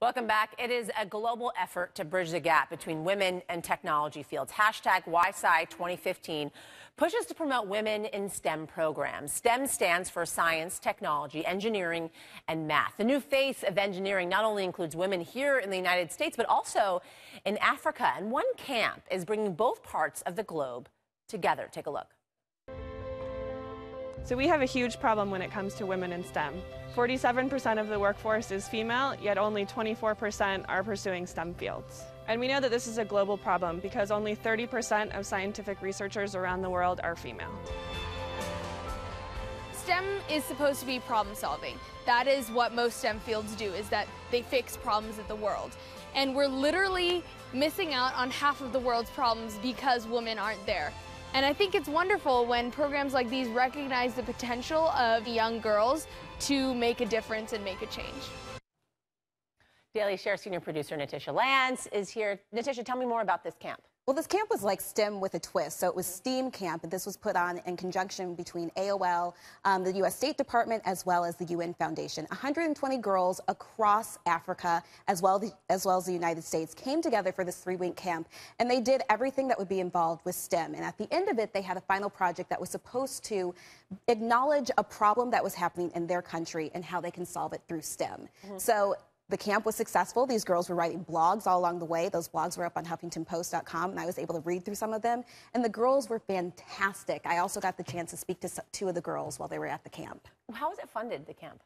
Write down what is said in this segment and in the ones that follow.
Welcome back. It is a global effort to bridge the gap between women and technology fields. Hashtag YSI2015 pushes to promote women in STEM programs. STEM stands for science, technology, engineering, and math. The new face of engineering not only includes women here in the United States, but also in Africa. And one camp is bringing both parts of the globe together. Take a look. So we have a huge problem when it comes to women in STEM. 47% of the workforce is female, yet only 24% are pursuing STEM fields. And we know that this is a global problem because only 30% of scientific researchers around the world are female. STEM is supposed to be problem solving. That is what most STEM fields do, is that they fix problems of the world. And we're literally missing out on half of the world's problems because women aren't there. And I think it's wonderful when programs like these recognize the potential of young girls to make a difference and make a change. Daily Share senior producer Natisha Lance is here. Natisha, tell me more about this camp. Well, this camp was like STEM with a twist. So it was STEAM camp, and this was put on in conjunction between AOL, the U.S. State Department, as well as the UN Foundation. 120 girls across Africa, as well as the United States, came together for this 3-week camp, and they did everything that would be involved with STEM. And at the end of it, they had a final project that was supposed to acknowledge a problem that was happening in their country and how they can solve it through STEM. So the camp was successful. These girls were writing blogs all along the way. Those blogs were up on HuffingtonPost.com, and I was able to read through some of them. And the girls were fantastic. I also got the chance to speak to 2 of the girls while they were at the camp. How is it funded, the camp?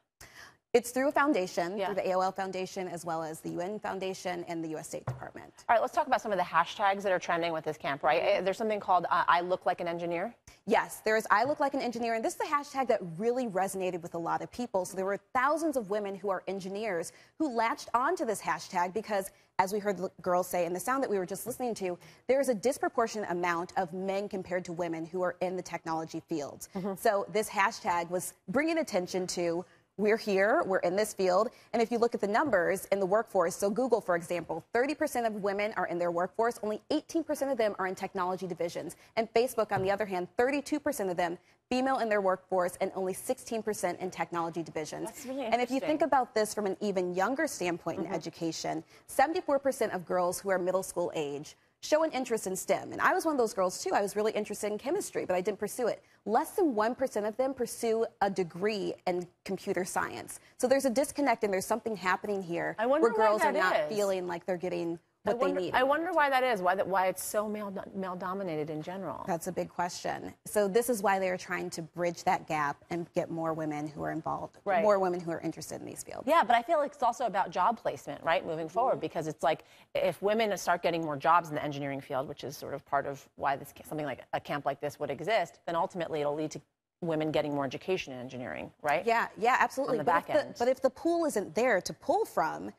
It's through a foundation, through the AOL Foundation, as well as the UN Foundation and the U.S. State Department. All right, let's talk about some of the hashtags that are trending with this camp, right? There's something called I Look Like an Engineer. Yes, there is I Look Like an Engineer, and this is a hashtag that really resonated with a lot of people. So there were thousands of women who are engineers who latched onto this hashtag because, as we heard the girls say in the sound that we were just listening to, there is a disproportionate amount of men compared to women who are in the technology fields. So this hashtag was bringing attention to we're here, we're in this field, and if you look at the numbers in the workforce, so Google, for example, 30% of women are in their workforce, only 18% of them are in technology divisions, and Facebook, on the other hand, 32% of them female in their workforce and only 16% in technology divisions. That's really interesting. And if you think about this from an even younger standpoint in education, 74% of girls who are middle school age show an interest in STEM. And I was one of those girls, too. I was really interested in chemistry, but I didn't pursue it. Less than 1% of them pursue a degree in computer science. So there's a disconnect, and there's something happening here where girls are not feeling like they're getting what they need. I wonder why that is, why it's so male-dominated in general. That's a big question. So this is why they are trying to bridge that gap and get more women who are involved, more women who are interested in these fields. Yeah, but I feel like it's also about job placement, right, moving forward, because it's like if women start getting more jobs in the engineering field, which is sort of part of why something like a camp like this would exist, then ultimately it'll lead to women getting more education in engineering, right? Yeah, absolutely. On the back end. But if the pool isn't there to pull from,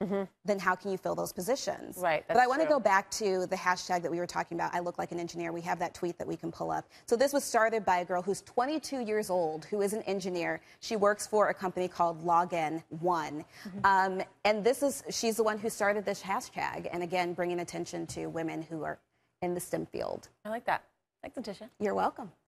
then how can you fill those positions? Right. But I want to go back to the hashtag that we were talking about, I Look Like an Engineer. We have that tweet that we can pull up. So this was started by a girl who's 22 years old, who is an engineer. She works for a company called Login One. And she's the one who started this hashtag, and again, bringing attention to women who are in the STEM field. I like that. Thanks, Natisha. You're welcome.